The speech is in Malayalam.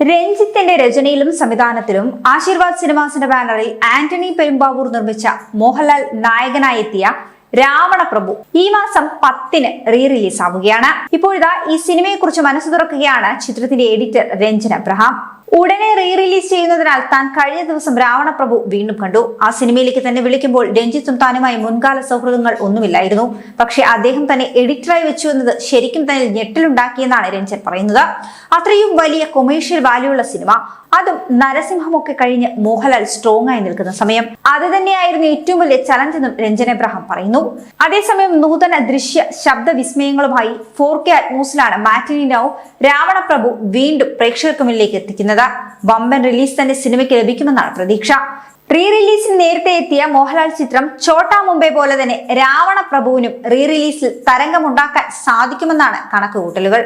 രഞ്ജിത്തിന്റെ രചനയിലും സംവിധാനത്തിലും ആശീർവാദ് സിനിമാസിന്റെ ബാനറിൽ ആന്റണി പെരുമ്പാവൂർ നിർമ്മിച്ച മോഹൻലാൽ നായകനായെത്തിയ രാവണപ്രഭു ഈ മാസം 10-ന് റിലീസ് ആവുകയാണ്. ഇപ്പോഴിതാ ഈ സിനിമയെക്കുറിച്ച് മനസ്സ് തുറക്കുകയാണ് ചിത്രത്തിന്റെ എഡിറ്റർ രഞ്ജൻ അബ്രഹാം. ഉടനെ റിലീസ് ചെയ്യുന്നതിനാൽ താൻ കഴിഞ്ഞ ദിവസം രാവണപ്രഭു വീണ്ടും കണ്ടു. ആ സിനിമയിലേക്ക് തന്നെ വിളിക്കുമ്പോൾ രഞ്ജിത്തും താനുമായി മുൻകാല സൗഹൃദങ്ങൾ ഒന്നുമില്ലായിരുന്നു. പക്ഷെ അദ്ദേഹം തന്നെ എഡിറ്ററായി വെച്ചു എന്നത് ശരിക്കും തന്നെ ഞെട്ടലുണ്ടാക്കിയെന്നാണ് രഞ്ജൻ പറയുന്നത്. അത്രയും വലിയ കൊമേഴ്ഷ്യൽ വാല്യൂ ഉള്ള സിനിമ, അതും നരസിംഹമൊക്കെ കഴിഞ്ഞ് മോഹൻലാൽ സ്ട്രോങ് ആയി നിൽക്കുന്ന സമയം, അത് തന്നെയായിരുന്നു ഏറ്റവും വലിയ ചലഞ്ച് എന്നും രഞ്ജൻ എബ്രഹാം പറയുന്നു. അതേസമയം നൂതന ദൃശ്യ ശബ്ദ വിസ്മയങ്ങളുമായി 4K അറ്റ്മോസിലാണ് മാറ്റിനി നൗ രാവണപ്രഭു വീണ്ടും പ്രേക്ഷകർക്ക് മുന്നിലേക്ക് എത്തിക്കുന്നത്. വമ്പൻ റിലീസ് തന്നെ സിനിമയ്ക്ക് ലഭിക്കുമെന്നാണ് പ്രതീക്ഷ. റിലീസിന് നേരത്തെ എത്തിയ മോഹൻലാൽ ചിത്രം ചോട്ടാ മുംബൈ പോലെ തന്നെ രാവണപ്രഭുവിനും റിലീസിൽ തരംഗമുണ്ടാക്കാൻ സാധിക്കുമെന്നാണ് കണക്കുകൂട്ടലുകൾ.